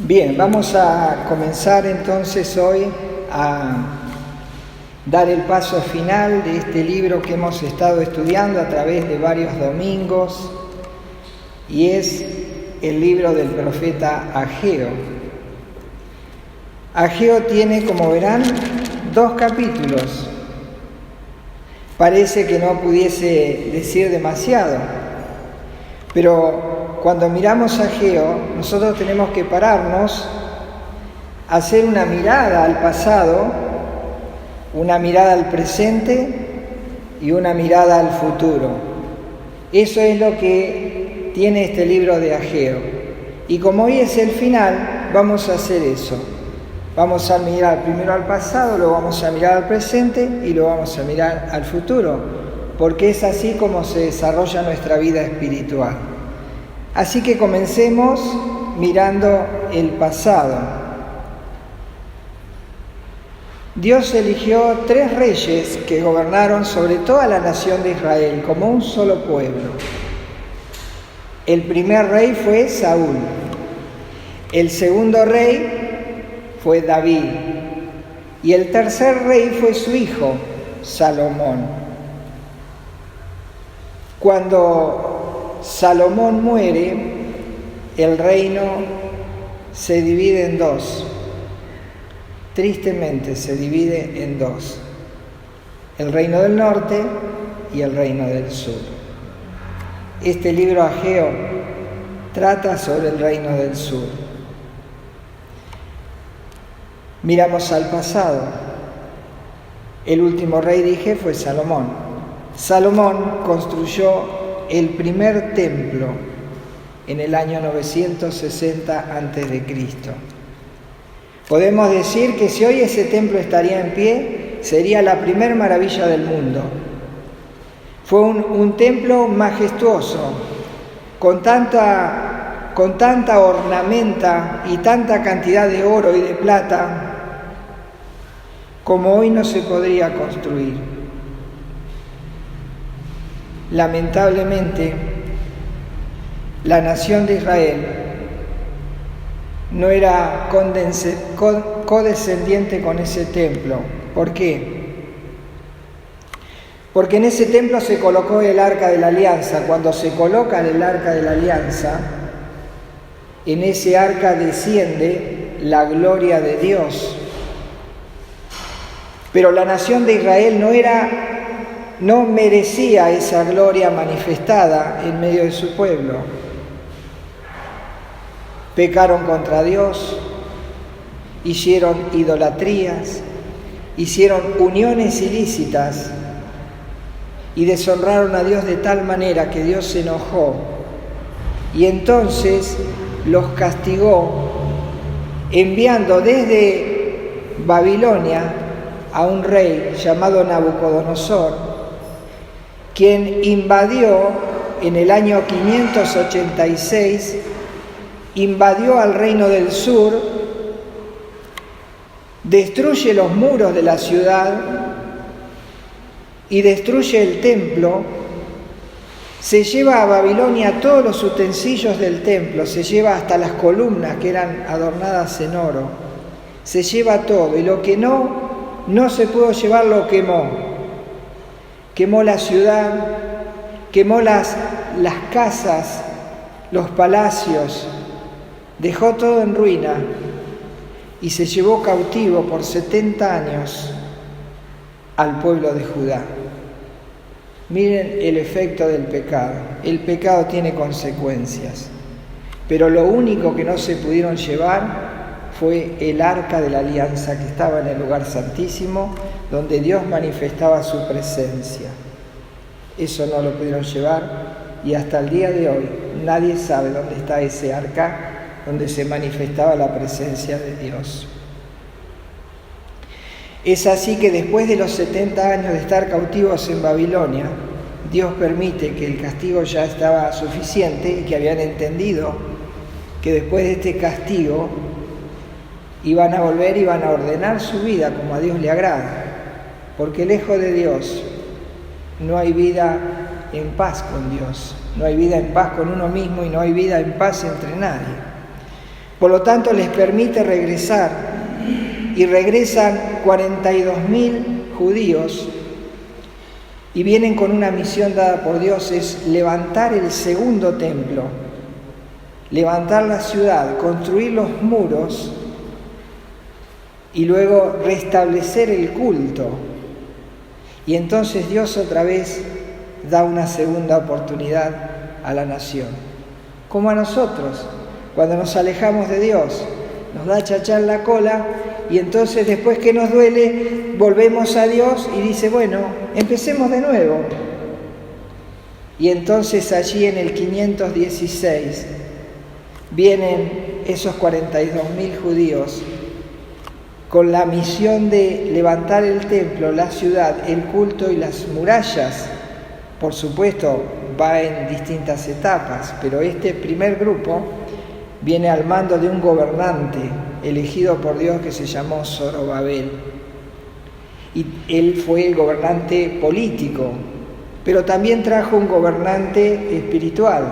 Bien, vamos a comenzar entonces hoy a dar el paso final de este libro que hemos estado estudiando a través de varios domingos, y es el libro del profeta Ageo. Ageo tiene, como verán, 2 capítulos. Parece que no pudiese decir demasiado, pero cuando miramos a Ageo, nosotros tenemos que pararnos, hacer una mirada al pasado, una mirada al presente y una mirada al futuro. Eso es lo que tiene este libro de Ageo. Y como hoy es el final, vamos a hacer eso. Vamos a mirar primero al pasado, luego vamos a mirar al presente y luego vamos a mirar al futuro, porque es así como se desarrolla nuestra vida espiritual. Así que comencemos mirando el pasado. Dios eligió 3 reyes que gobernaron sobre toda la nación de Israel como un solo pueblo. El primer rey fue Saúl. El segundo rey fue David. Y el tercer rey fue su hijo, Salomón. Cuando Salomón muere, el reino se divide en 2. Tristemente se divide en 2. El reino del norte y el reino del sur. Este libro Ageo trata sobre el reino del sur. Miramos al pasado. El último rey, dije, fue Salomón. Salomón construyó el primer templo en el año 960 a.C. Podemos decir que si hoy ese templo estaría en pie, sería la primer maravilla del mundo. Fue un templo majestuoso, con tanta ornamenta y tanta cantidad de oro y de plata, como hoy no se podría construir. Lamentablemente, la nación de Israel no era codescendiente con ese templo. ¿Por qué? Porque en ese templo se colocó el Arca de la Alianza. Cuando se coloca el Arca de la Alianza, en ese arca desciende la gloria de Dios. Pero la nación de Israel no merecía esa gloria manifestada en medio de su pueblo. Pecaron contra Dios, hicieron idolatrías, hicieron uniones ilícitas y deshonraron a Dios de tal manera que Dios se enojó y entonces los castigó enviando desde Babilonia a un rey llamado Nabucodonosor, quien invadió en el año 586, invadió al reino del sur, destruye los muros de la ciudad y destruye el templo, se lleva a Babilonia todos los utensilios del templo, se lleva hasta las columnas que eran adornadas en oro, se lleva todo, y lo que no se pudo llevar lo quemó. Quemó la ciudad, quemó las casas, los palacios, dejó todo en ruina y se llevó cautivo por 70 años al pueblo de Judá. Miren el efecto del pecado. El pecado tiene consecuencias, pero lo único que no se pudieron llevar fue el Arca de la Alianza que estaba en el lugar santísimo, donde Dios manifestaba su presencia. Eso no lo pudieron llevar y hasta el día de hoy nadie sabe dónde está ese arca donde se manifestaba la presencia de Dios. Es así que después de los 70 años de estar cautivos en Babilonia, Dios permite que el castigo ya estaba suficiente y que habían entendido que después de este castigo iban a volver y van a ordenar su vida como a Dios le agrada, porque lejos de Dios no hay vida en paz con Dios, no hay vida en paz con uno mismo y no hay vida en paz entre nadie. Por lo tanto, les permite regresar, y regresan 42.000 judíos y vienen con una misión dada por Dios, es levantar el segundo templo, levantar la ciudad, construir los muros y luego restablecer el culto. Y entonces Dios otra vez da una segunda oportunidad a la nación. Como a nosotros, cuando nos alejamos de Dios, nos da chachar la cola y entonces después que nos duele, volvemos a Dios y dice, bueno, empecemos de nuevo. Y entonces allí en el 516 vienen esos 42.000 judíos con la misión de levantar el templo, la ciudad, el culto y las murallas. Por supuesto, va en distintas etapas, pero este primer grupo viene al mando de un gobernante elegido por Dios que se llamó Zorobabel. Y él fue el gobernante político, pero también trajo un gobernante espiritual,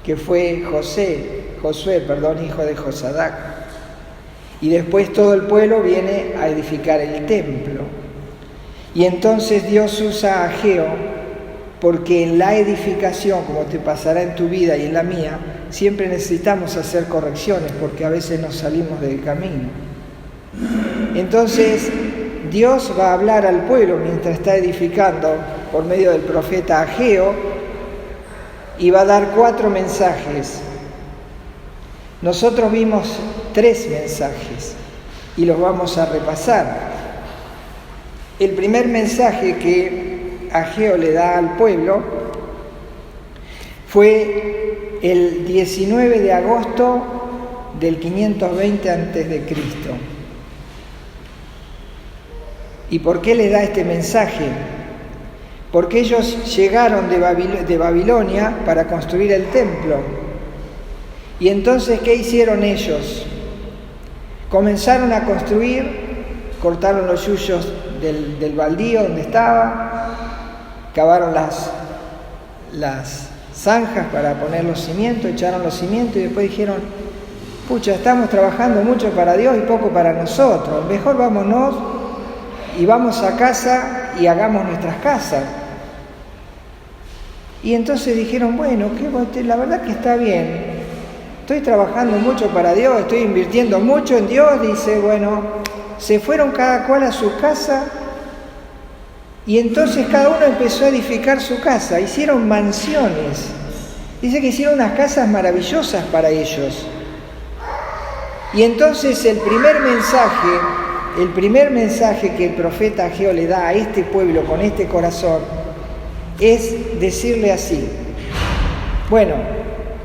que fue Josué, hijo de Josadac. Y después todo el pueblo viene a edificar el templo. Y entonces Dios usa a Ageo, porque en la edificación, como te pasará en tu vida y en la mía, siempre necesitamos hacer correcciones, porque a veces nos salimos del camino. Entonces, Dios va a hablar al pueblo mientras está edificando por medio del profeta Ageo, y va a dar 4 mensajes. Nosotros vimos 3 mensajes y los vamos a repasar. El primer mensaje que Ageo le da al pueblo fue el 19 de agosto del 520 a.C. ¿Y por qué le da este mensaje? Porque ellos llegaron de Babilonia para construir el templo. Y entonces, ¿qué hicieron ellos? Comenzaron a construir, cortaron los yuyos del baldío donde estaba, cavaron las zanjas para poner los cimientos, echaron los cimientos y después dijeron, pucha, estamos trabajando mucho para Dios y poco para nosotros, mejor vámonos y vamos a casa y hagamos nuestras casas. Y entonces dijeron, bueno, la verdad que está bien, estoy trabajando mucho para Dios, estoy invirtiendo mucho en Dios, dice, bueno, se fueron cada cual a su casa y entonces cada uno empezó a edificar su casa, hicieron mansiones, dice que hicieron unas casas maravillosas para ellos. Y entonces el primer mensaje que el profeta Ageo le da a este pueblo con este corazón es decirle así, bueno,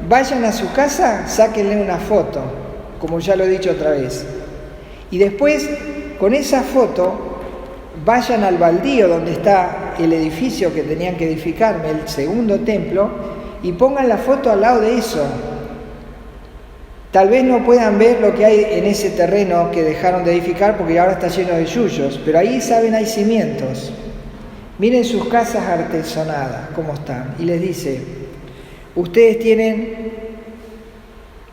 vayan a su casa, sáquenle una foto, como ya lo he dicho otra vez, y después con esa foto vayan al baldío donde está el edificio que tenían que edificarme, el segundo templo, y pongan la foto al lado de eso. Tal vez no puedan ver lo que hay en ese terreno que dejaron de edificar porque ahora está lleno de yuyos, pero ahí saben hay cimientos. Miren sus casas artesonadas, cómo están. Y les dice, ustedes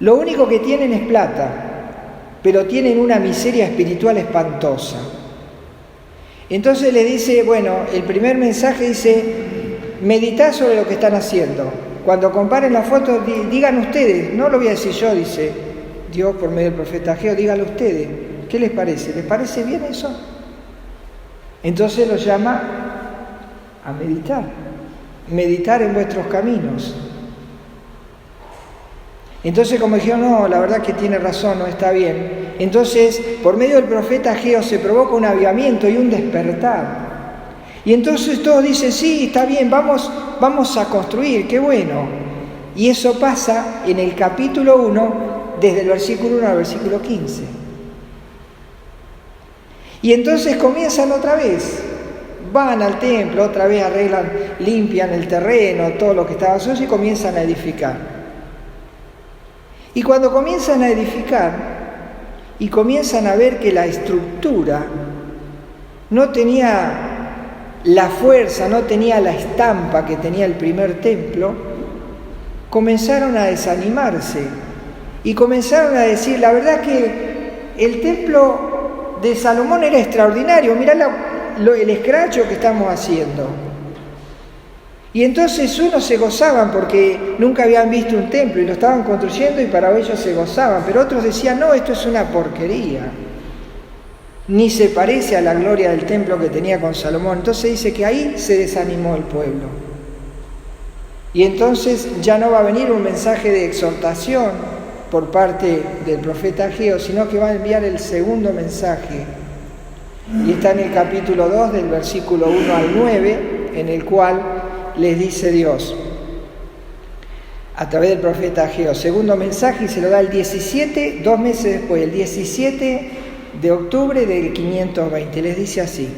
lo único que tienen es plata, pero tienen una miseria espiritual espantosa. Entonces les dice, bueno, el primer mensaje dice, meditad sobre lo que están haciendo. Cuando comparen la foto, digan ustedes, no lo voy a decir yo, dice Dios por medio del profeta Ageo, díganlo ustedes. ¿Qué les parece? ¿Les parece bien eso? Entonces los llama a meditar en vuestros caminos. Entonces, como dijeron, no, la verdad que tiene razón, no está bien. Entonces, por medio del profeta Ageo se provoca un avivamiento y un despertar. Y entonces todos dicen, sí, está bien, vamos a construir, qué bueno. Y eso pasa en el capítulo 1, desde el versículo 1 al versículo 15. Y entonces comienzan otra vez, van al templo, otra vez arreglan, limpian el terreno, todo lo que estaba sucio y comienzan a edificar. Y cuando comienzan a edificar y comienzan a ver que la estructura no tenía la fuerza, no tenía la estampa que tenía el primer templo, comenzaron a desanimarse Y comenzaron a decir, la verdad que el templo de Salomón era extraordinario, mirá el escracho que estamos haciendo. Y entonces unos se gozaban porque nunca habían visto un templo y lo estaban construyendo y para ellos se gozaban, pero otros decían, no, esto es una porquería, ni se parece a la gloria del templo que tenía con Salomón. Entonces dice que ahí se desanimó el pueblo. Y entonces ya no va a venir un mensaje de exhortación por parte del profeta Ageo, sino que va a enviar el segundo mensaje. Y está en el capítulo 2 del versículo 1 al 9, en el cual les dice Dios, a través del profeta Ageo, segundo mensaje, y se lo da el 17, 2 meses después, el 17 de octubre del 520. Les dice así: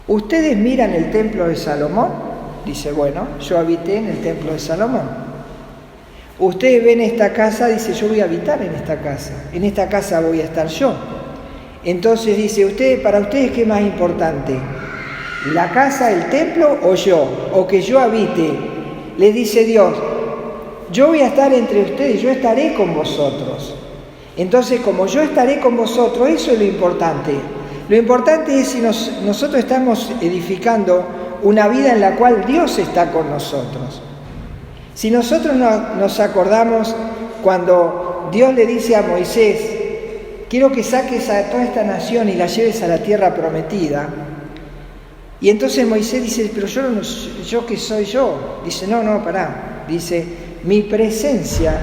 ¿ustedes miran el templo de Salomón? Dice, bueno, yo habité en el templo de Salomón. Ustedes ven esta casa, dice, yo voy a habitar en esta casa voy a estar yo. Entonces dice, para ustedes, ¿qué es más importante? ¿La casa, el templo o yo? ¿O que yo habite? Les dice Dios, yo voy a estar entre ustedes, yo estaré con vosotros. Entonces, como yo estaré con vosotros, eso es lo importante. Lo importante es si nosotros estamos edificando una vida en la cual Dios está con nosotros. Si nosotros nos acordamos cuando Dios le dice a Moisés, quiero que saques a toda esta nación y la lleves a la tierra prometida. Y entonces Moisés dice, pero yo ¿qué soy yo? Dice, no, pará. Dice, mi presencia,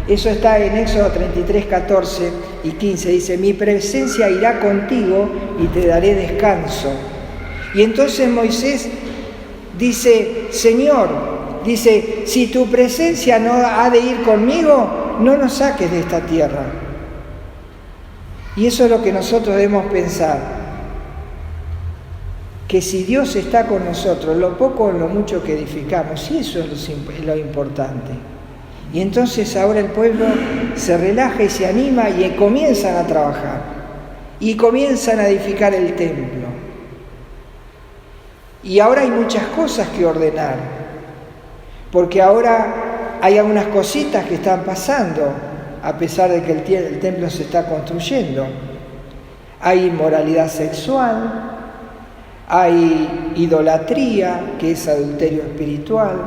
eso está en Éxodo 33, 14 y 15, dice, mi presencia irá contigo y te daré descanso. Y entonces Moisés dice, Señor, dice, si tu presencia no ha de ir conmigo, no nos saques de esta tierra. Y eso es lo que nosotros debemos pensar. Que si Dios está con nosotros, lo poco o lo mucho que edificamos, y eso es lo importante. Y entonces ahora el pueblo se relaja y se anima y comienzan a trabajar. Y comienzan a edificar el templo. Y ahora hay muchas cosas que ordenar. Porque ahora hay algunas cositas que están pasando, a pesar de que el templo se está construyendo. Hay inmoralidad sexual, hay idolatría, que es adulterio espiritual,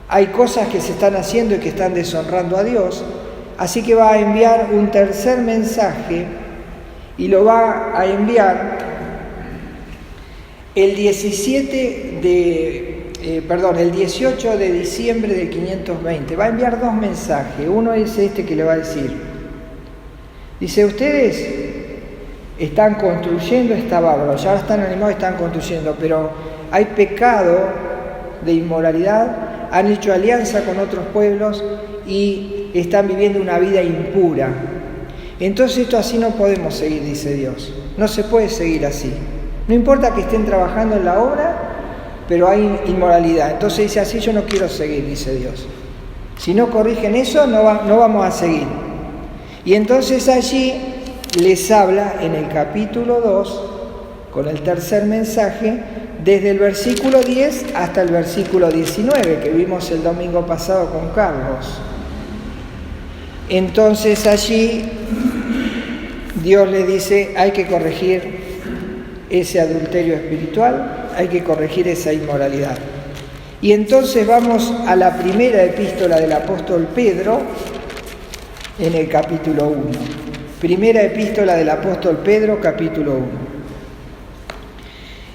hay cosas que se están haciendo y que están deshonrando a Dios, así que va a enviar un tercer mensaje y lo va a enviar el 18 de diciembre de 520. Va a enviar 2 mensajes, uno es este que le va a decir, dice, ustedes están construyendo, está bárbaro, ya están animados, están construyendo, pero hay pecado de inmoralidad, han hecho alianza con otros pueblos y están viviendo una vida impura. Entonces esto así no podemos seguir, dice Dios, no se puede seguir así. No importa que estén trabajando en la obra, pero hay inmoralidad. Entonces dice, así yo no quiero seguir, dice Dios. Si no corrigen eso, no vamos a seguir. Y entonces allí les habla en el capítulo 2, con el tercer mensaje, desde el versículo 10 hasta el versículo 19, que vimos el domingo pasado con Carlos. Entonces allí Dios le dice, hay que corregir ese adulterio espiritual, hay que corregir esa inmoralidad. Y entonces vamos a la primera epístola del apóstol Pedro, en el capítulo 1. Primera epístola del apóstol Pedro, capítulo 1.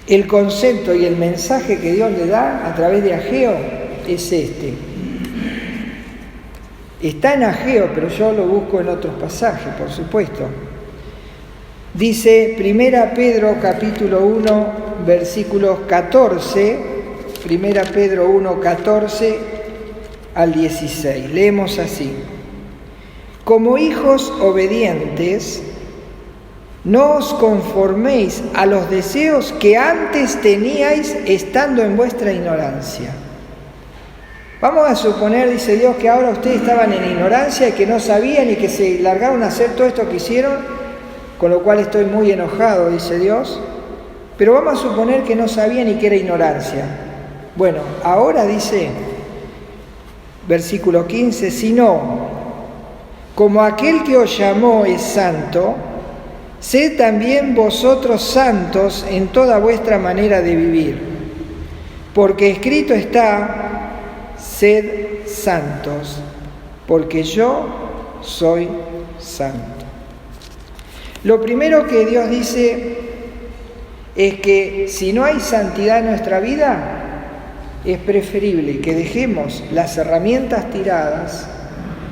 El concepto y el mensaje que Dios le da a través de Ageo es este. Está en Ageo, pero yo lo busco en otros pasajes, por supuesto. Dice Primera Pedro, capítulo 1, versículos 14, Primera Pedro 1, 14 al 16. Leemos así. Como hijos obedientes, no os conforméis a los deseos que antes teníais estando en vuestra ignorancia. Vamos a suponer, dice Dios, que ahora ustedes estaban en ignorancia y que no sabían y que se largaron a hacer todo esto que hicieron, con lo cual estoy muy enojado, dice Dios. Pero vamos a suponer que no sabían y que era ignorancia. Bueno, ahora dice, versículo 15, si no, como aquel que os llamó es santo, sed también vosotros santos en toda vuestra manera de vivir. Porque escrito está, sed santos, porque yo soy santo. Lo primero que Dios dice es que si no hay santidad en nuestra vida, es preferible que dejemos las herramientas tiradas,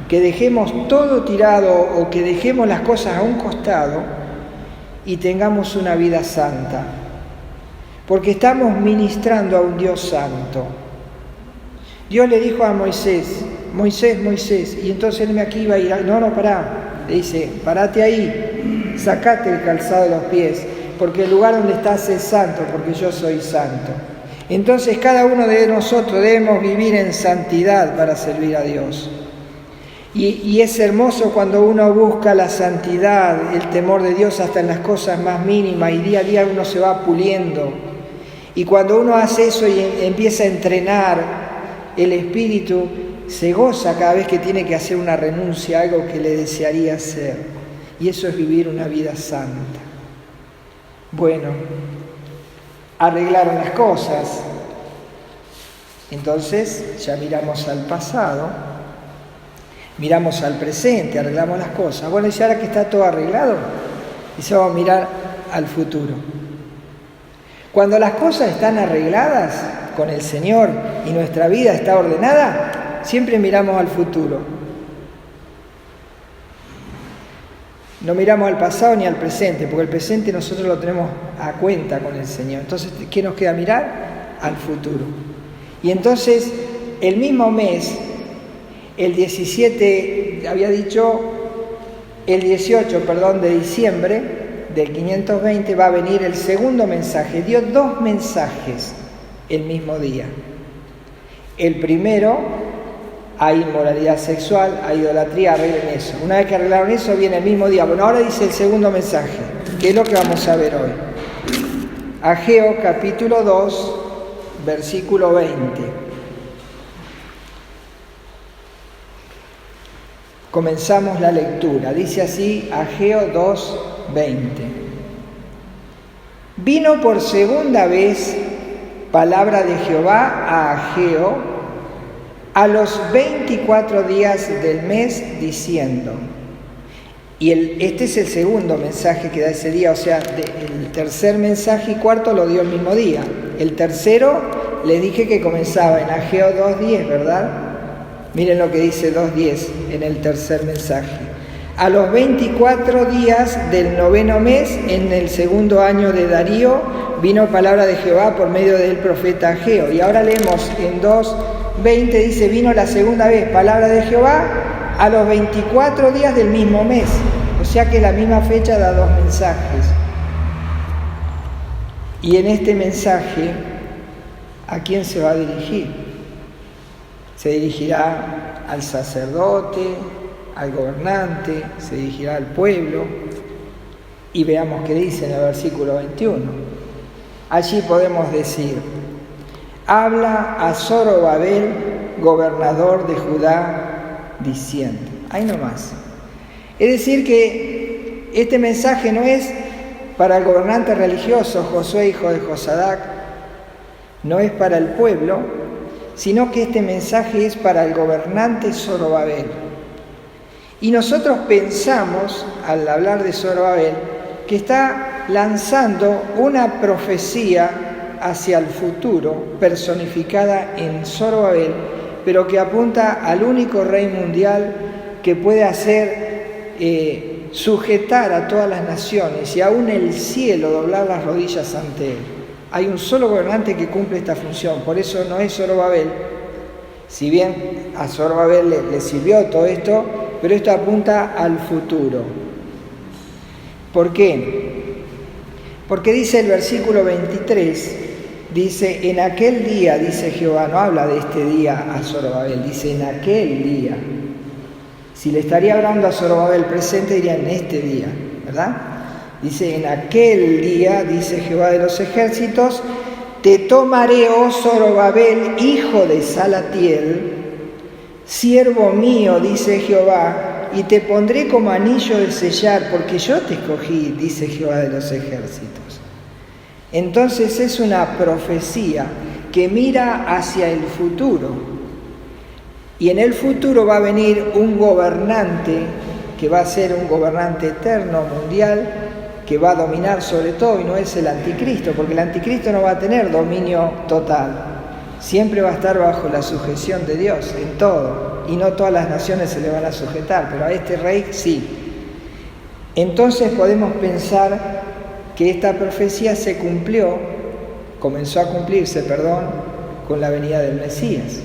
que dejemos todo tirado o que dejemos las cosas a un costado y tengamos una vida santa. Porque estamos ministrando a un Dios santo. Dios le dijo a Moisés, Moisés, Moisés, y entonces él aquí iba a ir, no, pará, le dice, parate ahí, sacate el calzado de los pies, porque el lugar donde estás es santo, porque yo soy santo. Entonces cada uno de nosotros debemos vivir en santidad para servir a Dios. Y es hermoso cuando uno busca la santidad, el temor de Dios hasta en las cosas más mínimas, y día a día uno se va puliendo. Y cuando uno hace eso y empieza a entrenar el espíritu, se goza cada vez que tiene que hacer una renuncia a algo que le desearía hacer. Y eso es vivir una vida santa. Bueno, arreglaron las cosas. Entonces ya miramos al pasado, miramos al presente, arreglamos las cosas. Bueno, y ahora que está todo arreglado, dice, vamos a mirar al futuro. Cuando las cosas están arregladas con el Señor y nuestra vida está ordenada, siempre miramos al futuro. No miramos al pasado ni al presente, porque el presente nosotros lo tenemos a cuenta con el Señor. Entonces, ¿qué nos queda mirar? Al futuro. Y entonces, el mismo mes, el 18 de diciembre del 520 va a venir el segundo mensaje. Dio 2 mensajes el mismo día. El primero, hay inmoralidad sexual, hay idolatría, arreglen eso. Una vez que arreglaron eso, viene el mismo día. Bueno, ahora dice el segundo mensaje, que es lo que vamos a ver hoy. Ageo capítulo 2, versículo 20. Comenzamos la lectura. Dice así, Ageo 2, 20. Vino por segunda vez palabra de Jehová a Ageo a los 24 días del mes, diciendo, y este es el segundo mensaje que da ese día, o sea, el tercer mensaje y cuarto lo dio el mismo día. El tercero les dije que comenzaba en Ageo 2.10, ¿verdad? Miren lo que dice 2.10 en el tercer mensaje. A los 24 días del 9º mes, en el segundo año de Darío, vino palabra de Jehová por medio del profeta Ageo. Y ahora leemos en 2.20, dice, vino la segunda vez palabra de Jehová a los 24 días del mismo mes. O sea que la misma fecha da 2 mensajes. Y en este mensaje, ¿a quién se va a dirigir? Se dirigirá al sacerdote, al gobernante, se dirigirá al pueblo. Y veamos qué dice en el versículo 21. Allí podemos decir, habla a Zorobabel, gobernador de Judá, diciendo. Ahí nomás. Es decir que este mensaje no es para el gobernante religioso Josué, hijo de Josadac, no es para el pueblo, sino que este mensaje es para el gobernante Zorobabel. Y nosotros pensamos, al hablar de Zorobabel, que está lanzando una profecía hacia el futuro, personificada en Zorobabel, pero que apunta al único rey mundial que puede hacer sujetar a todas las naciones y aún el cielo doblar las rodillas ante él. Hay un solo gobernante que cumple esta función, por eso no es Zorobabel. Si bien a Zorobabel le sirvió todo esto, pero esto apunta al futuro. ¿Por qué? Porque dice el versículo 23, dice, en aquel día, dice Jehová, no habla de este día a Zorobabel, dice en aquel día. Si le estaría hablando a Zorobabel presente, diría en este día, ¿verdad? Dice, en aquel día, dice Jehová de los ejércitos, te tomaré, oh Zorobabel, hijo de Salatiel, siervo mío, dice Jehová, y te pondré como anillo de sellar, porque yo te escogí, dice Jehová de los ejércitos. Entonces es una profecía que mira hacia el futuro. Y en el futuro va a venir un gobernante que va a ser un gobernante eterno, mundial, que va a dominar sobre todo, y no es el anticristo, porque el anticristo no va a tener dominio total. Siempre va a estar bajo la sujeción de Dios en todo, y no todas las naciones se le van a sujetar, pero a este rey sí. Entonces podemos pensar que esta profecía se cumplió, comenzó a cumplirse, con la venida del Mesías,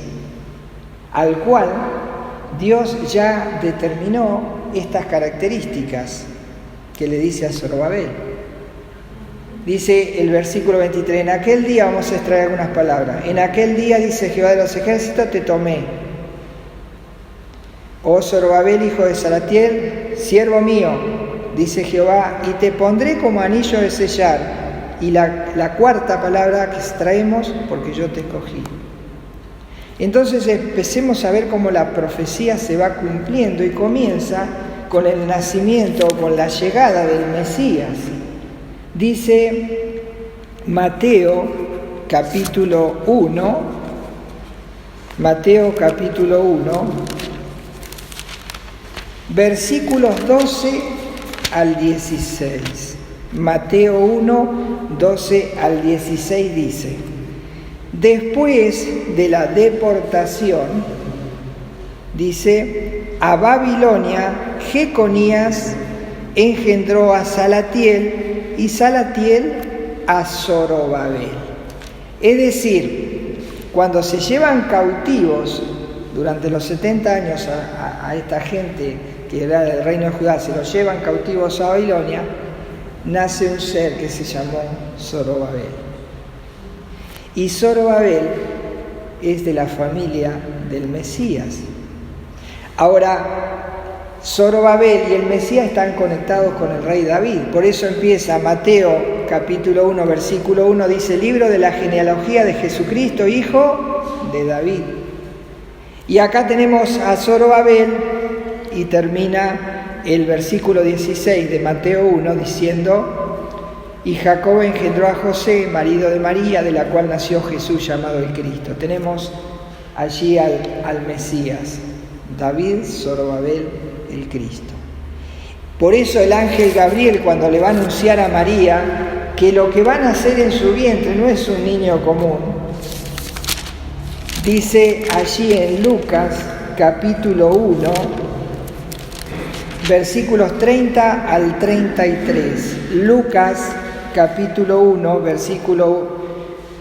al cual Dios ya determinó estas características que le dice a Zorobabel. Dice el versículo 23, en aquel día, vamos a extraer algunas palabras, en aquel día, dice Jehová de los ejércitos, te tomé, oh Zorobabel, hijo de Salatiel, siervo mío, dice Jehová, y te pondré como anillo de sellar. Y la cuarta palabra que extraemos, porque yo te escogí. Entonces empecemos a ver cómo la profecía se va cumpliendo y comienza con el nacimiento, con la llegada del Mesías. Dice Mateo capítulo 1, versículos 12 al 16. Mateo 1, 12 al 16 dice: después de la deportación, dice, a Babilonia, Jeconías engendró a Salatiel y Salatiel a Zorobabel. Es decir, cuando se llevan cautivos durante los 70 años a esta gente que era del reino de Judá, se los llevan cautivos a Babilonia, nace un ser que se llamó Zorobabel. Y Zorobabel es de la familia del Mesías. Ahora, Zorobabel y el Mesías están conectados con el rey David. Por eso empieza Mateo capítulo 1, versículo 1, dice, libro de la genealogía de Jesucristo, hijo de David. Y acá tenemos a Zorobabel y termina el versículo 16 de Mateo 1 diciendo, y Jacob engendró a José, marido de María, de la cual nació Jesús llamado el Cristo. Tenemos allí al Mesías, David, Zorobabel, el Cristo. Por eso el ángel Gabriel, cuando le va a anunciar a María que lo que va a nacer en su vientre no es un niño común, dice allí en Lucas capítulo 1, versículos 30 al 33. Lucas capítulo 1, versículo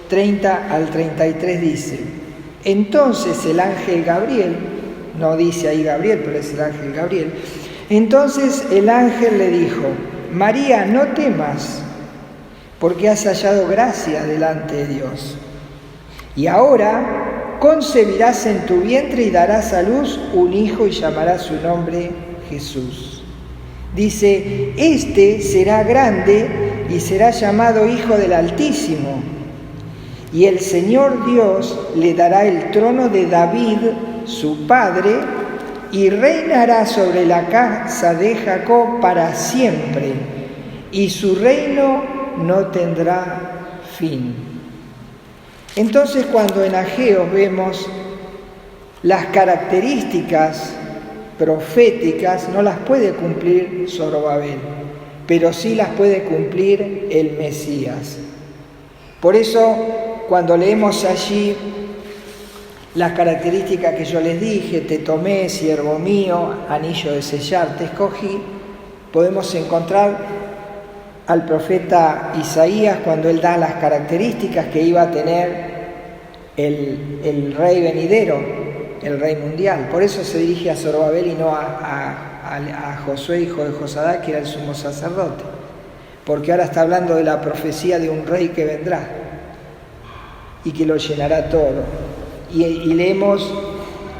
30 al 33 dice, entonces el ángel Gabriel, no dice ahí Gabriel, pero es el ángel Gabriel, entonces el ángel le dijo, María, no temas, porque has hallado gracia delante de Dios. Y ahora concebirás en tu vientre y darás a luz un hijo y llamarás su nombre Jesús. Dice, este será grande y será llamado Hijo del Altísimo. Y el Señor Dios le dará el trono de David, su padre, y reinará sobre la casa de Jacob para siempre, y su reino no tendrá fin. Entonces, cuando en Ageo vemos las características proféticas, no las puede cumplir Zorobabel, pero sí las puede cumplir el Mesías. Por eso, cuando leemos allí las características que yo les dije, te tomé, siervo mío, anillo de sellar, te escogí, podemos encontrar al profeta Isaías cuando él da las características que iba a tener el rey venidero, el rey mundial. Por eso se dirige a Zorobabel y no a Josué, hijo de Josadá, que era el sumo sacerdote, porque ahora está hablando de la profecía de un rey que vendrá y que lo llenará todo. Y leemos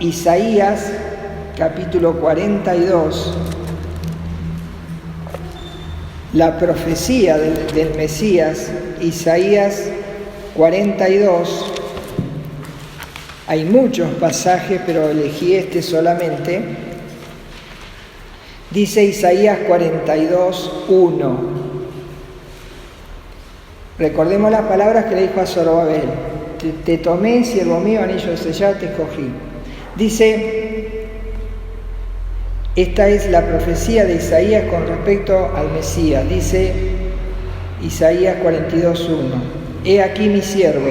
Isaías capítulo 42, la profecía del Mesías, Isaías 42. Hay muchos pasajes, pero elegí este solamente. Dice Isaías 42:1. Recordemos las palabras que le dijo a Zorobabel: te tomé, siervo mío, anillo de sellar, te escogí. Dice, esta es la profecía de Isaías con respecto al Mesías. Dice Isaías 42:1: He aquí mi siervo,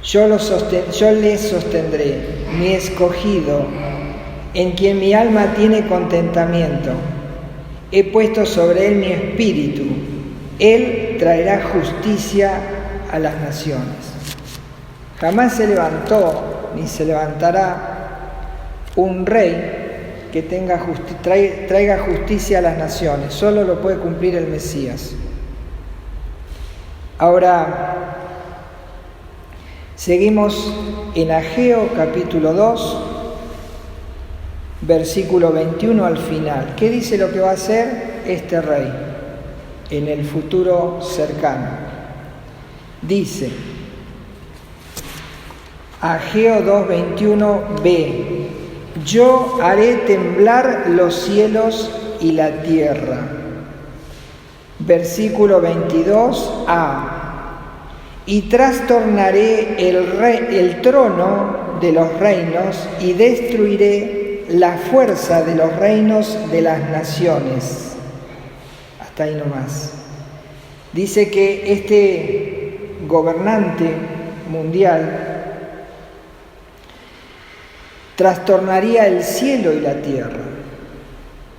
yo le sostendré, mi escogido, en quien mi alma tiene contentamiento. He puesto sobre él mi espíritu, él traerá justicia a las naciones. Jamás se levantó ni se levantará un rey que traiga justicia a las naciones. Solo lo puede cumplir el Mesías. Ahora, seguimos en Ageo capítulo 2, versículo 21 al final. ¿Qué dice lo que va a hacer este rey en el futuro cercano? Dice, Ageo 2:21b: Yo haré temblar los cielos y la tierra. Versículo 22a: Y trastornaré el trono de los reinos y destruiré la fuerza de los reinos de las naciones. Hasta ahí nomás. Dice que este gobernante mundial trastornaría el cielo y la tierra.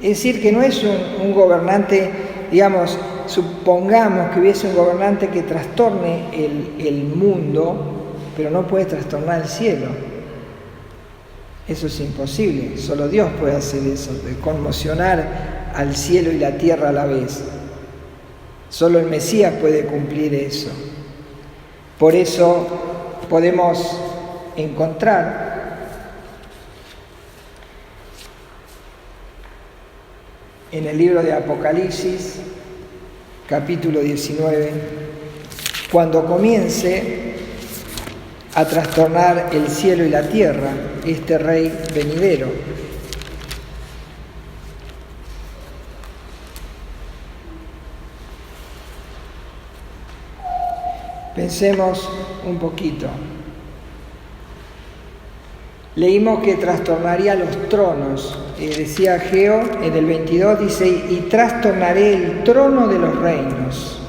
Es decir, que no es un gobernante, digamos, supongamos que hubiese un gobernante que trastorne el mundo, pero no puede trastornar el cielo. Eso es imposible, solo Dios puede hacer eso, de conmocionar al cielo y la tierra a la vez. Solo el Mesías puede cumplir eso. Por eso podemos encontrar en el libro de Apocalipsis, capítulo 19, cuando comience a trastornar el cielo y la tierra, este rey venidero. Pensemos un poquito. Leímos que trastornaría los tronos. Decía Ageo en el 22, dice, y trastornaré el trono de los reinos.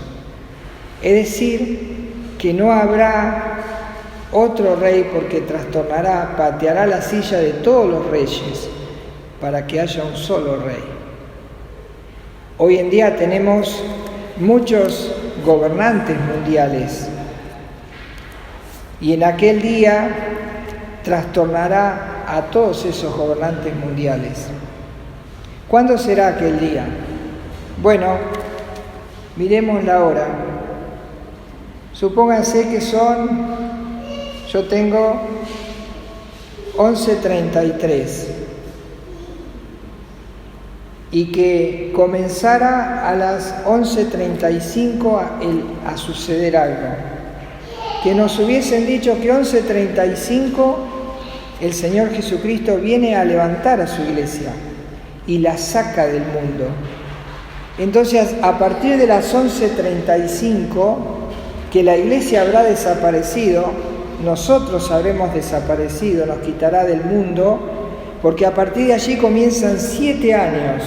Es decir, que no habrá otro rey porque trastornará, pateará la silla de todos los reyes para que haya un solo rey. Hoy en día tenemos muchos gobernantes mundiales y en aquel día trastornará a todos esos gobernantes mundiales. ¿Cuándo será aquel día? Bueno, miremos la hora. Supónganse que yo tengo 11:33 y que comenzara a las 11:35 a suceder algo. Que nos hubiesen dicho que 11:35 el Señor Jesucristo viene a levantar a su iglesia y la saca del mundo. Entonces, a partir de las 11:35, que la iglesia habrá desaparecido, nosotros habremos desaparecido, nos quitará del mundo, porque a partir de allí comienzan 7 años.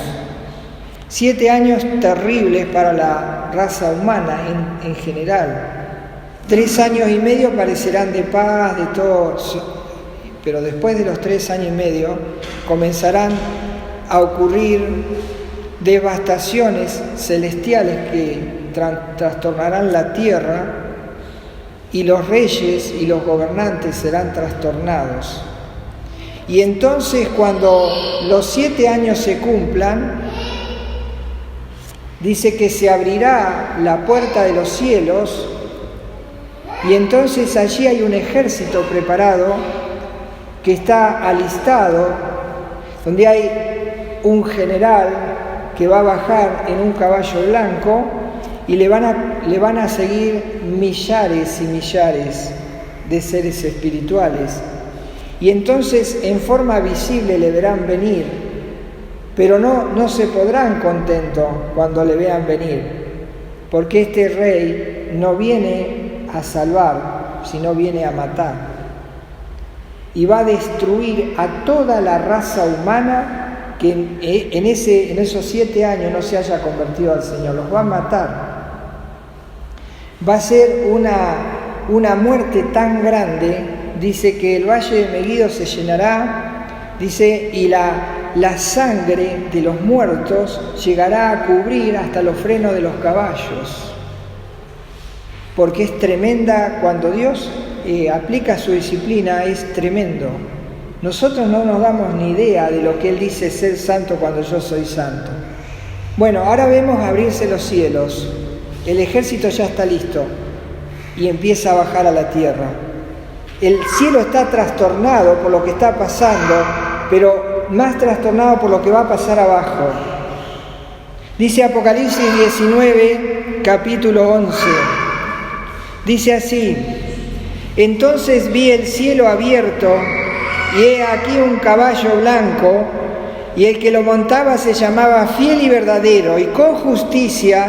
7 años terribles para la raza humana en general. 3 años y medio parecerán de paz, de todo, pero después de los 3 años y medio comenzarán a ocurrir devastaciones celestiales que trastornarán la tierra y los reyes y los gobernantes serán trastornados. Y entonces, cuando los 7 años se cumplan, dice que se abrirá la puerta de los cielos y entonces allí hay un ejército preparado que está alistado, donde hay un general que va a bajar en un caballo blanco y le van a seguir millares y millares de seres espirituales. Y entonces en forma visible le verán venir pero no se podrán contentos cuando le vean venir, porque este rey no viene a salvar, sino viene a matar. Y va a destruir a toda la raza humana que en esos 7 años no se haya convertido al Señor. Los va a matar. Va a ser una muerte tan grande, dice que el valle de Megiddo se llenará, dice, y la sangre de los muertos llegará a cubrir hasta los frenos de los caballos, porque es tremenda. Cuando Dios aplica su disciplina, es tremendo. Nosotros no nos damos ni idea de lo que Él dice ser santo cuando yo soy santo. Bueno, ahora vemos abrirse los cielos. El ejército ya está listo y empieza a bajar a la tierra. El cielo está trastornado por lo que está pasando, pero más trastornado por lo que va a pasar abajo. Dice Apocalipsis 19, capítulo 11. Dice así: entonces vi el cielo abierto, y he aquí un caballo blanco, y el que lo montaba se llamaba Fiel y Verdadero, y con justicia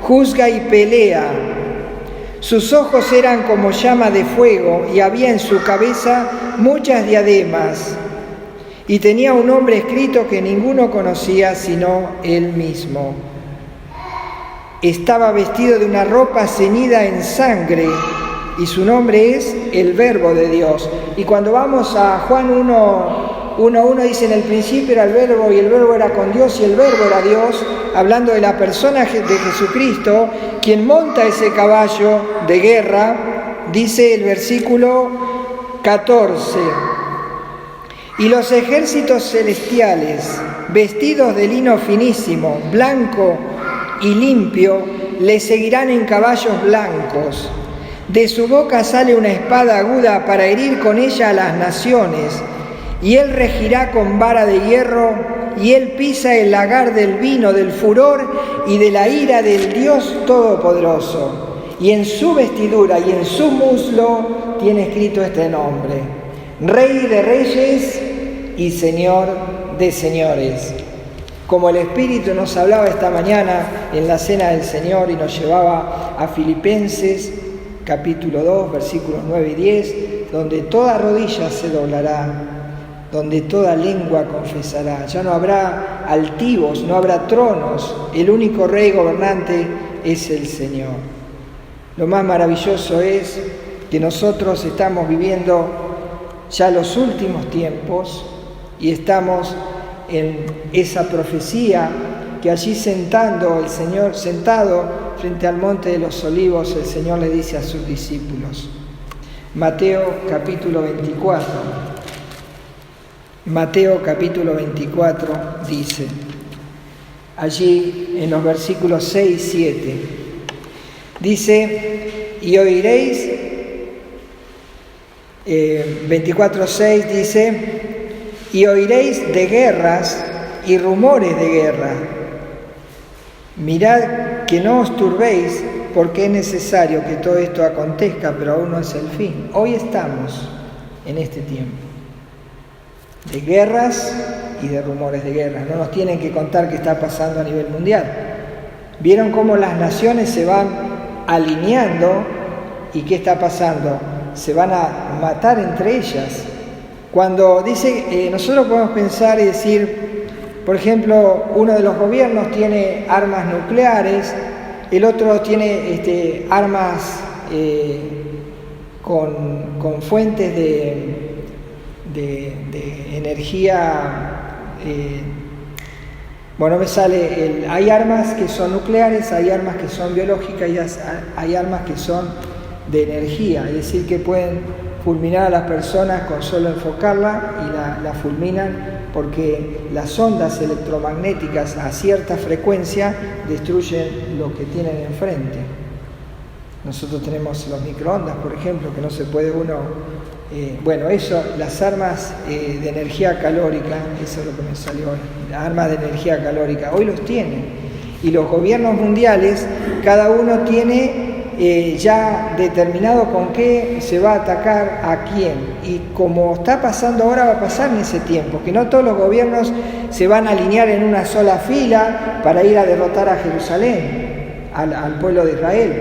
juzga y pelea. Sus ojos eran como llama de fuego, y había en su cabeza muchas diademas. Y tenía un nombre escrito que ninguno conocía sino él mismo. Estaba vestido de una ropa ceñida en sangre, y su nombre es el Verbo de Dios. Y cuando vamos a Juan 1:1 dice: en el principio era el Verbo, y el Verbo era con Dios, y el Verbo era Dios, hablando de la persona de Jesucristo, quien monta ese caballo de guerra. Dice el versículo 14: y los ejércitos celestiales, vestidos de lino finísimo, blanco y limpio, le seguirán en caballos blancos. De su boca sale una espada aguda para herir con ella a las naciones, y él regirá con vara de hierro, y él pisa el lagar del vino, del furor y de la ira del Dios Todopoderoso. Y en su vestidura y en su muslo tiene escrito este nombre: Rey de Reyes y Señor de Señores. Como el Espíritu nos hablaba esta mañana en la Cena del Señor y nos llevaba a Filipenses capítulo 2, versículos 9 y 10, donde toda rodilla se doblará, donde toda lengua confesará. Ya no habrá altivos, no habrá tronos, el único Rey gobernante es el Señor. Lo más maravilloso es que nosotros estamos viviendo ya los últimos tiempos y estamos en esa profecía que allí sentado frente al monte de los olivos, el Señor le dice a sus discípulos. Mateo capítulo 24. Mateo capítulo 24 dice, allí en los versículos 6 y 7, dice: y oiréis, 24:6 dice: y oiréis de guerras y rumores de guerra. Mirad que no os turbéis, porque es necesario que todo esto acontezca, pero aún no es el fin. Hoy estamos en este tiempo de guerras y de rumores de guerra. No nos tienen que contar qué está pasando a nivel mundial. ¿Vieron cómo las naciones se van alineando? ¿Y qué está pasando? Se van a matar entre ellas. Cuando dice, nosotros podemos pensar y decir, por ejemplo, uno de los gobiernos tiene armas nucleares, el otro tiene armas con fuentes de energía. Hay armas que son nucleares, hay armas que son biológicas y hay armas que son de energía, es decir, que pueden fulminar a las personas con solo enfocarla y la fulminan, porque las ondas electromagnéticas a cierta frecuencia destruyen lo que tienen enfrente. Nosotros tenemos los microondas, por ejemplo, que no se puede las armas de energía calórica, eso es lo que me salió hoy, las armas de energía calórica, hoy los tienen. Y los gobiernos mundiales, cada uno tiene ya determinado con qué se va a atacar a quién. Y como está pasando ahora, va a pasar en ese tiempo, que no todos los gobiernos se van a alinear en una sola fila para ir a derrotar a Jerusalén, al pueblo de Israel.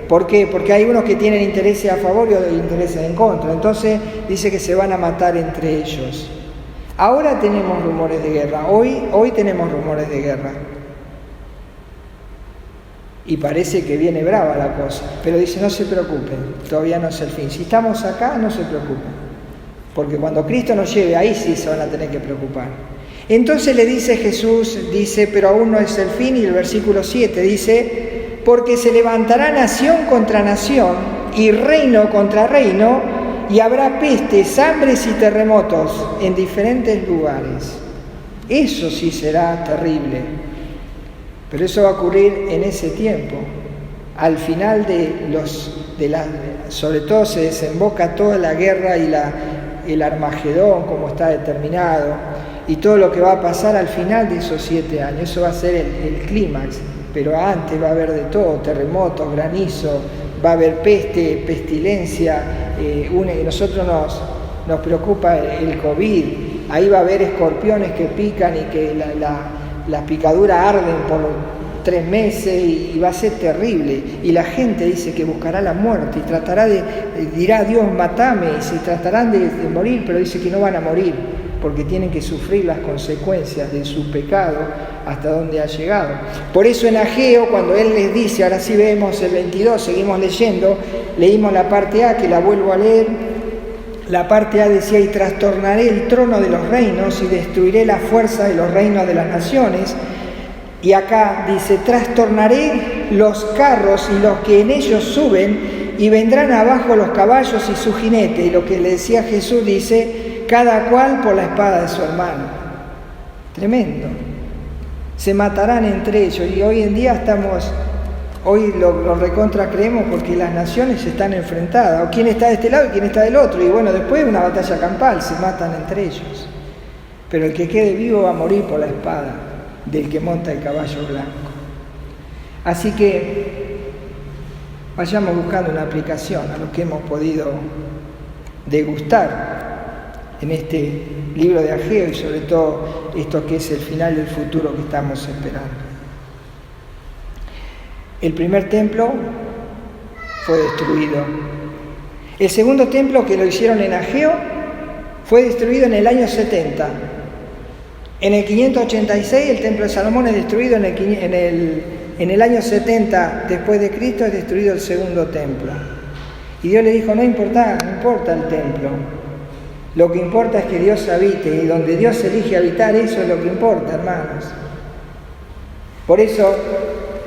¿Por qué? Porque hay unos que tienen intereses a favor y otros intereses en contra. Entonces dice que se van a matar entre ellos. Ahora tenemos rumores de guerra, hoy tenemos rumores de guerra. Y parece que viene brava la cosa, pero dice, no se preocupen, todavía no es el fin. Si estamos acá, no se preocupen, porque cuando Cristo nos lleve, ahí sí se van a tener que preocupar. Entonces le dice Jesús, pero aún no es el fin, y el versículo 7 dice, porque se levantará nación contra nación y reino contra reino, y habrá pestes, hambres y terremotos en diferentes lugares. Eso sí será terrible. Pero eso va a ocurrir en ese tiempo. Al final sobre todo se desemboca toda la guerra y el Armagedón, como está determinado, y todo lo que va a pasar al final de esos 7 años. Eso va a ser el clímax, pero antes va a haber de todo, terremotos, granizo, va a haber peste, pestilencia, nosotros nos preocupa el COVID, ahí va a haber escorpiones que pican y que las picaduras arden por 3 meses y va a ser terrible. Y la gente dice que buscará la muerte y dirá, Dios, matame, y se tratarán de morir, pero dice que no van a morir, porque tienen que sufrir las consecuencias de su pecado hasta donde ha llegado. Por eso en Ageo, cuando él les dice, ahora sí vemos el 22, seguimos leyendo, leímos la parte A, que la vuelvo a leer. La parte A decía, y trastornaré el trono de los reinos y destruiré la fuerza de los reinos de las naciones. Y acá dice, trastornaré los carros y los que en ellos suben, y vendrán abajo los caballos y su jinete. Y lo que le decía Jesús dice, cada cual por la espada de su hermano. Tremendo. Se matarán entre ellos. Y hoy en día hoy lo recontra creemos porque las naciones están enfrentadas. O quién está de este lado y quién está del otro. Y bueno, después una batalla campal, se matan entre ellos. Pero el que quede vivo va a morir por la espada del que monta el caballo blanco. Así que vayamos buscando una aplicación a lo que hemos podido degustar en este libro de Ageo y sobre todo esto que es el final del futuro que estamos esperando. El primer templo fue destruido. El segundo templo, que lo hicieron en Ageo, fue destruido en el año 70. En el 586 el templo de Salomón es destruido, en el año 70 después de Cristo es destruido el segundo templo. Y Dios le dijo, no importa el templo, lo que importa es que Dios habite, y donde Dios elige habitar, eso es lo que importa, hermanos. Por eso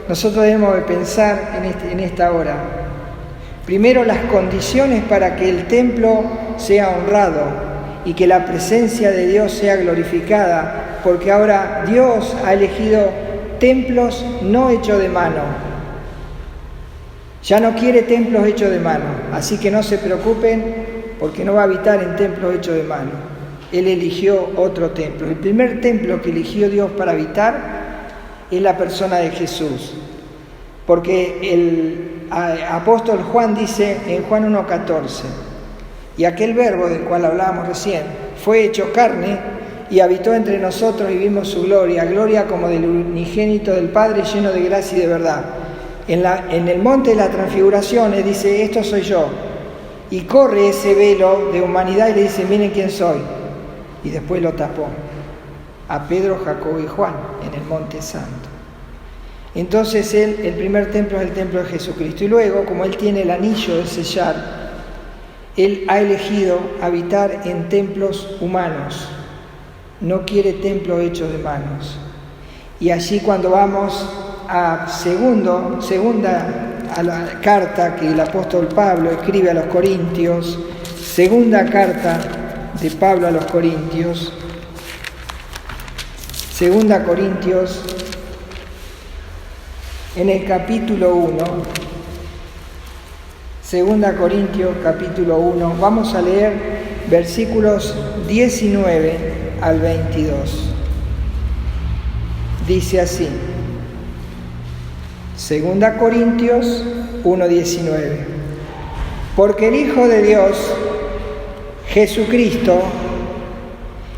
nosotros debemos de pensar en esta hora. Primero, las condiciones para que el templo sea honrado y que la presencia de Dios sea glorificada, porque ahora Dios ha elegido templos no hechos de mano. Ya no quiere templos hechos de mano, así que no se preocupen porque no va a habitar en templos hechos de mano. Él eligió otro templo. El primer templo que eligió Dios para habitar es la persona de Jesús, porque el apóstol Juan dice en Juan 1:14, y aquel verbo del cual hablábamos recién fue hecho carne y habitó entre nosotros y vimos su gloria como del unigénito del Padre, lleno de gracia y de verdad. En el monte de la transfiguración él dice, esto soy yo, y corre ese velo de humanidad y le dice, miren quién soy, y después lo tapó a Pedro, Jacobo y Juan en el Monte Santo. Entonces el primer templo es el templo de Jesucristo, y luego, como él tiene el anillo de sellar, él ha elegido habitar en templos humanos, no quiere templos hechos de manos. Y allí, cuando vamos a a la carta que el apóstol Pablo escribe a los Corintios, segunda carta de Pablo a los Corintios, 2 Corintios, en el capítulo 1, 2 Corintios capítulo 1, vamos a leer versículos 19 al 22. Dice así, 2 Corintios 1:19, porque el Hijo de Dios, Jesucristo,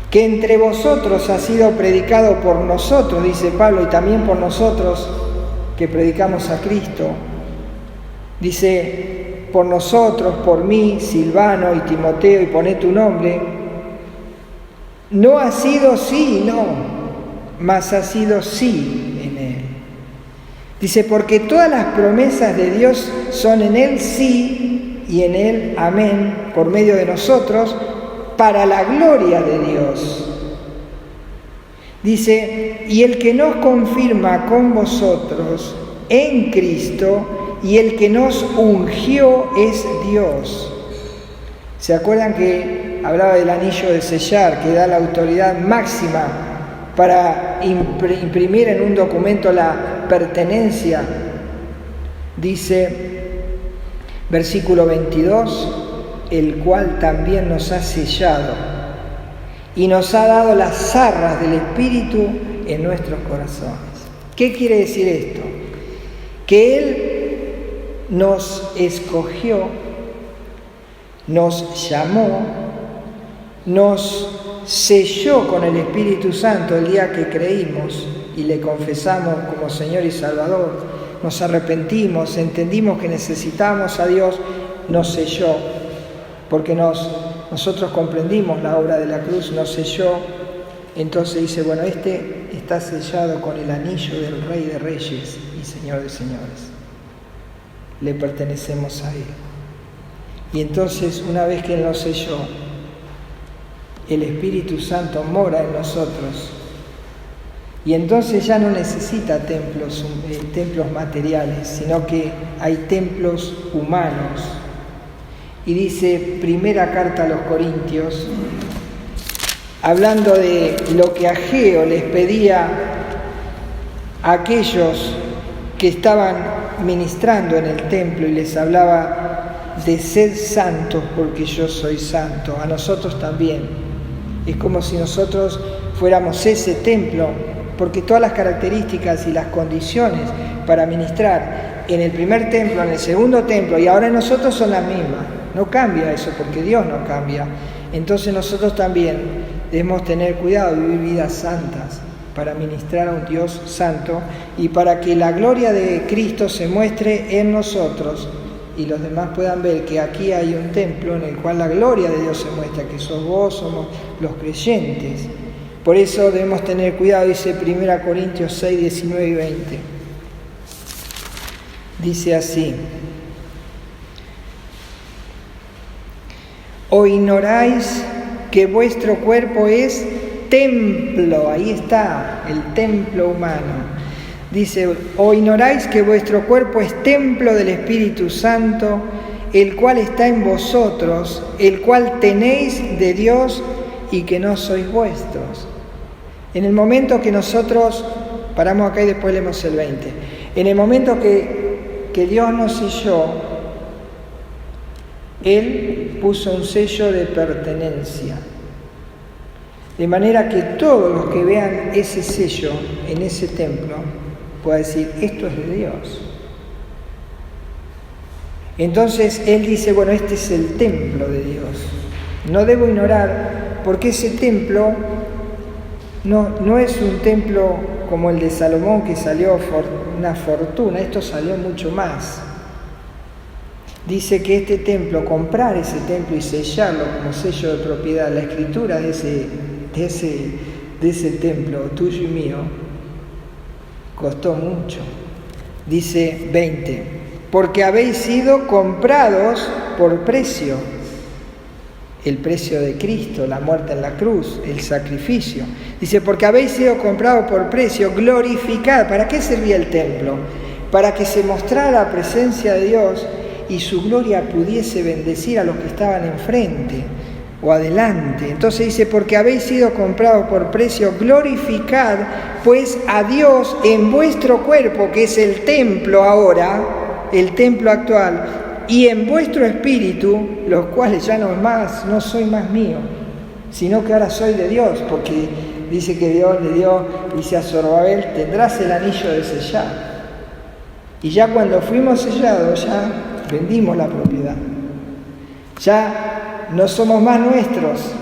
que entre vosotros ha sido predicado por nosotros, dice Pablo, y también por nosotros que predicamos a Cristo. Dice, por nosotros, por mí, Silvano y Timoteo, y poné tu nombre, no ha sido sí, no, mas ha sido sí en Él. Dice, porque todas las promesas de Dios son en Él sí y en Él amén, por medio de nosotros, para la gloria de Dios. Dice, y el que nos confirma con vosotros en Cristo, y el que nos ungió es Dios. ¿Se acuerdan que hablaba del anillo de sellar, que da la autoridad máxima para imprimir en un documento la pertenencia? Dice, versículo 22, el cual también nos ha sellado y nos ha dado las arras del Espíritu en nuestros corazones. ¿Qué quiere decir esto? Que Él nos escogió, nos llamó, nos selló con el Espíritu Santo el día que creímos y le confesamos como Señor y Salvador. Nos arrepentimos, entendimos que necesitábamos a Dios, nos selló. Porque nosotros comprendimos la obra de la cruz, nos selló. Entonces dice, bueno, este está sellado con el anillo del Rey de Reyes y Señor de Señores. Le pertenecemos a Él. Y entonces, una vez que Él nos selló, el Espíritu Santo mora en nosotros. Y entonces ya no necesita templos materiales, sino que hay templos humanos. Y dice, primera carta a los Corintios, hablando de lo que Ageo les pedía a aquellos que estaban ministrando en el templo, y les hablaba de sed santos porque yo soy santo. A nosotros también. Es como si nosotros fuéramos ese templo, porque todas las características y las condiciones para ministrar en el primer templo, en el segundo templo y ahora en nosotros son las mismas. No cambia eso, porque Dios no cambia. Entonces nosotros también debemos tener cuidado y vivir vidas santas para ministrar a un Dios santo y para que la gloria de Cristo se muestre en nosotros y los demás puedan ver que aquí hay un templo en el cual la gloria de Dios se muestra, que sos vos, somos los creyentes. Por eso debemos tener cuidado, dice 1 Corintios 6, 19 y 20. Dice así: ¿o ignoráis que vuestro cuerpo es templo? Ahí está, el templo humano. Dice, ¿o ignoráis que vuestro cuerpo es templo del Espíritu Santo, el cual está en vosotros, el cual tenéis de Dios y que no sois vuestros? En el momento que nosotros, paramos acá y después leemos el 20, en el momento que Dios nos selló, Él puso un sello de pertenencia. De manera que todos los que vean ese sello en ese templo puedan decir, esto es de Dios. Entonces Él dice, bueno, este es el templo de Dios. No debo ignorar, porque ese templo no es un templo como el de Salomón, que salió una fortuna. Esto salió mucho más. Dice que este templo, comprar ese templo y sellarlo como sello de propiedad, la escritura de ese templo, tuyo y mío, costó mucho. Dice 20, porque habéis sido comprados por precio. El precio de Cristo, la muerte en la cruz, el sacrificio. Dice, porque habéis sido comprados por precio, glorificad. ¿Para qué servía el templo? Para que se mostrara la presencia de Dios y su gloria pudiese bendecir a los que estaban enfrente o adelante. Entonces dice, porque habéis sido comprados por precio, glorificad pues a Dios en vuestro cuerpo, que es el templo ahora, el templo actual, y en vuestro espíritu, los cuales ya no soy más mío, sino que ahora soy de Dios, porque dice que Dios le dio, dice a Zorobabel, tendrás el anillo de sellar. Y ya cuando fuimos sellados, ya vendimos la propiedad. Ya no somos más nuestros.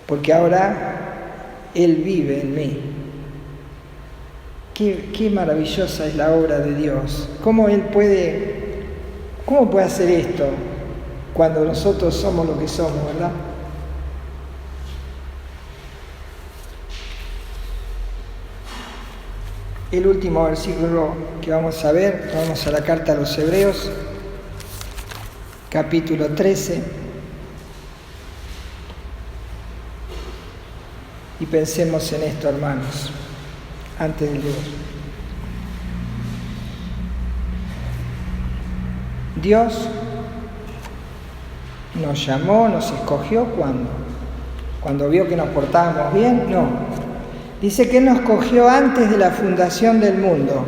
porque ahora Él vive en mí. Qué maravillosa es la obra de Dios. ¿Cómo puede hacer esto cuando nosotros somos lo que somos, verdad? El último versículo que vamos a ver, vamos a la carta a los Hebreos, capítulo 13. Y pensemos en esto, hermanos, antes del devoción. Dios nos llamó, nos escogió, ¿cuándo? ¿Cuando vio que nos portábamos bien? No. Dice que Él nos escogió antes de la fundación del mundo.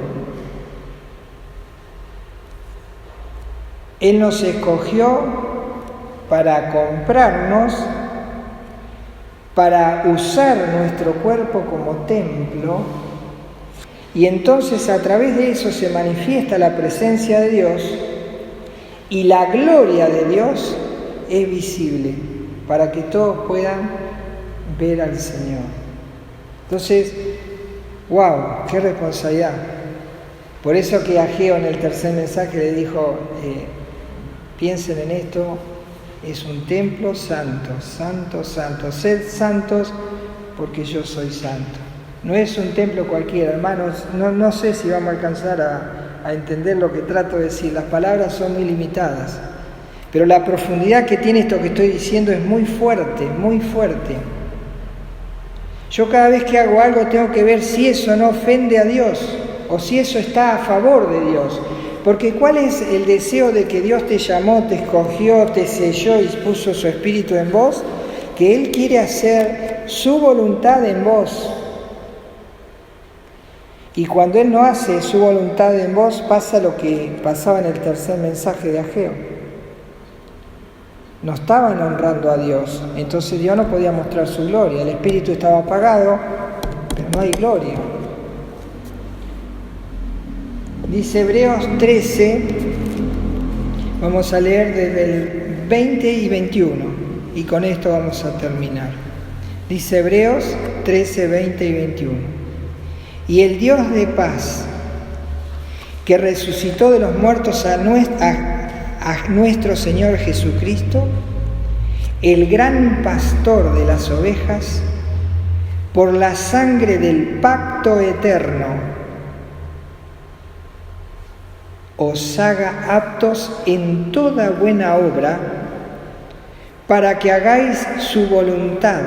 Él nos escogió para comprarnos, para usar nuestro cuerpo como templo, y entonces a través de eso se manifiesta la presencia de Dios y la gloria de Dios es visible para que todos puedan ver al Señor. Entonces, ¡wow! ¡Qué responsabilidad! Por eso que Ageo en el tercer mensaje le dijo, piensen en esto, es un templo santo, santo, santo. Sed santos porque yo soy santo. No es un templo cualquiera, hermanos. No sé si vamos a alcanzar a entender lo que trato de decir. Las palabras son muy limitadas. Pero la profundidad que tiene esto que estoy diciendo es muy fuerte, muy fuerte. Yo cada vez que hago algo tengo que ver si eso no ofende a Dios o si eso está a favor de Dios. Porque ¿cuál es el deseo de que Dios te llamó, te escogió, te selló y puso su espíritu en vos? Que Él quiere hacer su voluntad en vos. Y cuando Él no hace su voluntad en vos, pasa lo que pasaba en el tercer mensaje de Ageo. No estaban honrando a Dios, entonces Dios no podía mostrar su gloria. El espíritu estaba apagado, pero no hay gloria. Dice Hebreos 13, vamos a leer desde el 20 y 21, y con esto vamos a terminar. Dice Hebreos 13, 20 y 21. Y el Dios de paz, que resucitó de los muertos a nuestro Señor Jesucristo, el gran pastor de las ovejas, por la sangre del pacto eterno, os haga aptos en toda buena obra, para que hagáis su voluntad,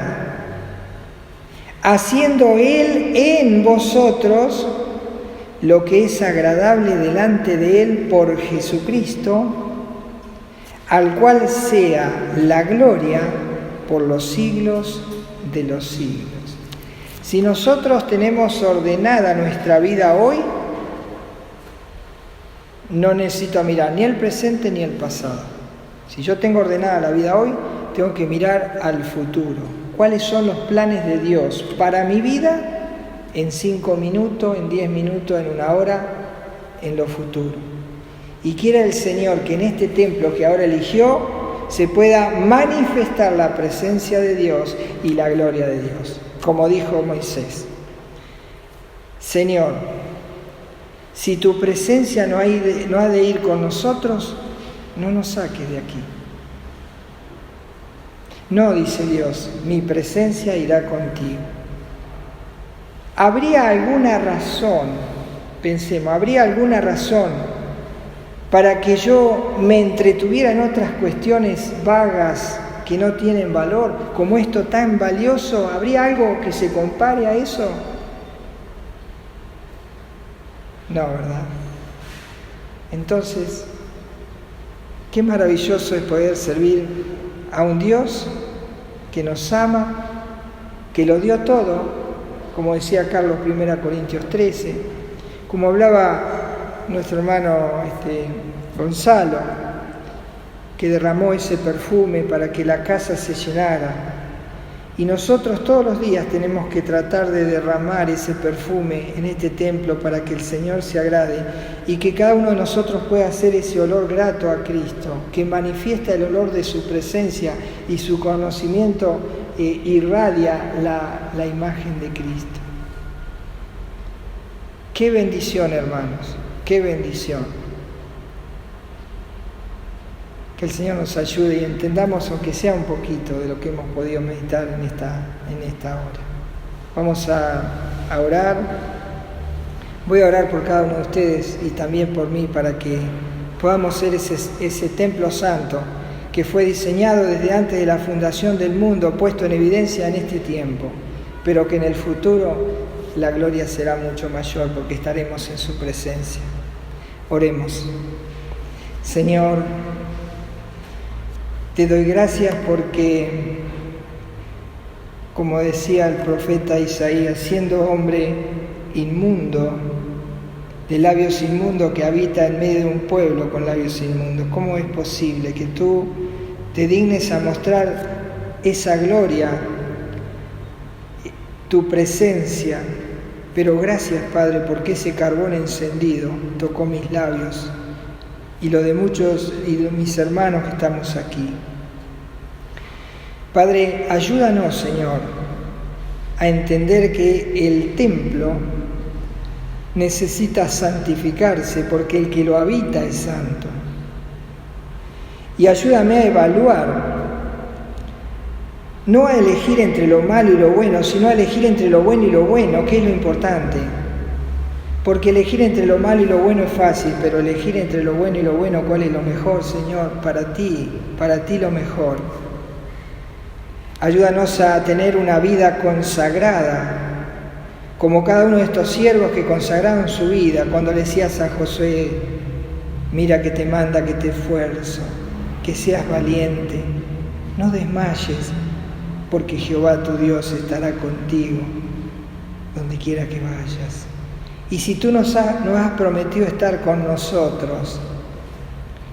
haciendo Él en vosotros lo que es agradable delante de Él por Jesucristo, al cual sea la gloria por los siglos de los siglos. Si nosotros tenemos ordenada nuestra vida hoy, no necesito mirar ni el presente ni el pasado. Si yo tengo ordenada la vida hoy, tengo que mirar al futuro. ¿Cuáles son los planes de Dios para mi vida en 5 minutos, en 10 minutos, en 1 hora, en lo futuro? Y quiera el Señor que en este templo que ahora eligió se pueda manifestar la presencia de Dios y la gloria de Dios. Como dijo Moisés, Señor, si tu presencia no ha de ir con nosotros, no nos saques de aquí. No, dice Dios, mi presencia irá contigo. ¿Habría alguna razón, pensemos, habría alguna razón para que yo me entretuviera en otras cuestiones vagas que no tienen valor, como esto tan valioso? ¿Habría algo que se compare a eso? No, ¿verdad? Entonces, qué maravilloso es poder servir a un Dios que nos ama, que lo dio todo, como decía Carlos 1 Corintios 13, como hablaba nuestro hermano Gonzalo, que derramó ese perfume para que la casa se llenara. Y nosotros todos los días tenemos que tratar de derramar ese perfume en este templo para que el Señor se agrade y que cada uno de nosotros pueda hacer ese olor grato a Cristo, que manifiesta el olor de su presencia y su conocimiento irradia la imagen de Cristo. Qué bendición, hermanos, qué bendición. Que el Señor nos ayude y entendamos, aunque sea un poquito, de lo que hemos podido meditar en esta hora. Vamos a orar. Voy a orar por cada uno de ustedes y también por mí, para que podamos ser ese templo santo que fue diseñado desde antes de la fundación del mundo, puesto en evidencia en este tiempo, pero que en el futuro la gloria será mucho mayor porque estaremos en su presencia. Oremos. Señor, te doy gracias porque, como decía el profeta Isaías, siendo hombre inmundo, de labios inmundos, que habita en medio de un pueblo con labios inmundos, ¿cómo es posible que tú te dignes a mostrar esa gloria, tu presencia? Pero gracias, Padre, porque ese carbón encendido tocó mis labios y lo de muchos y de mis hermanos que estamos aquí. Padre, ayúdanos, Señor, a entender que el templo necesita santificarse porque el que lo habita es santo. Y ayúdame a evaluar, no a elegir entre lo malo y lo bueno, sino a elegir entre lo bueno y lo bueno, que es lo importante. Porque elegir entre lo malo y lo bueno es fácil, pero elegir entre lo bueno y lo bueno, ¿cuál es lo mejor, Señor? Para ti lo mejor. Ayúdanos a tener una vida consagrada, como cada uno de estos siervos que consagraron su vida cuando le decías a Josué: mira que te manda, que te esfuerzo, que seas valiente, no desmayes, porque Jehová tu Dios estará contigo donde quiera que vayas. Y si tú nos has prometido estar con nosotros,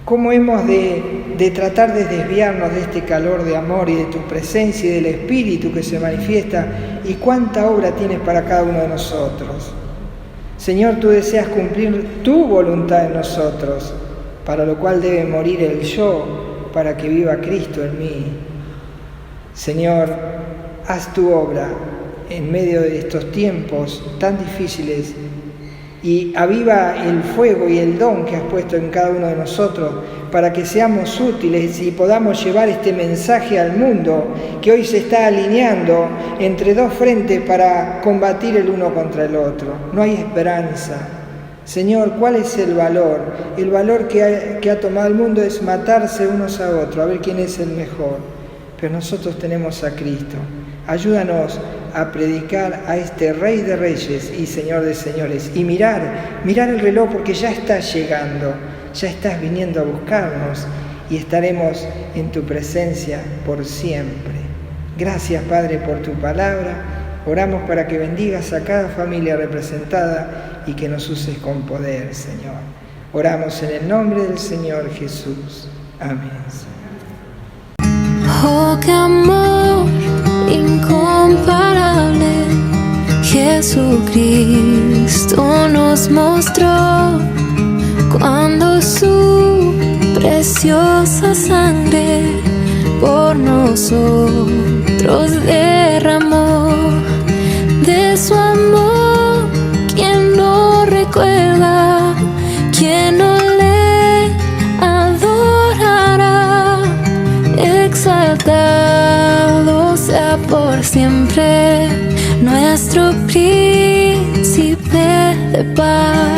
¿cómo hemos de tratar de desviarnos de este calor de amor y de tu presencia y del Espíritu que se manifiesta? ¿Y cuánta obra tienes para cada uno de nosotros? Señor, tú deseas cumplir tu voluntad en nosotros, para lo cual debe morir el yo, para que viva Cristo en mí. Señor, haz tu obra en medio de estos tiempos tan difíciles y aviva el fuego y el don que has puesto en cada uno de nosotros para que seamos útiles y podamos llevar este mensaje al mundo que hoy se está alineando entre dos frentes para combatir el uno contra el otro. No hay esperanza. Señor, ¿cuál es el valor? El valor que ha tomado el mundo es matarse unos a otros, a ver quién es el mejor. Pero nosotros tenemos a Cristo. Ayúdanos a predicar a este Rey de Reyes y Señor de Señores. Y mirar el reloj porque ya estás llegando, ya estás viniendo a buscarnos y estaremos en tu presencia por siempre. Gracias, Padre, por tu palabra. Oramos para que bendigas a cada familia representada y que nos uses con poder, Señor. Oramos en el nombre del Señor Jesús. Amén. Oh, qué amor incomparable, Jesucristo nos mostró cuando su preciosa sangre por nosotros derramó. De su amor, ¿quién no recuerda? ¿Quién no le adorará? Exaltado sea por siempre nuestro príncipe de paz.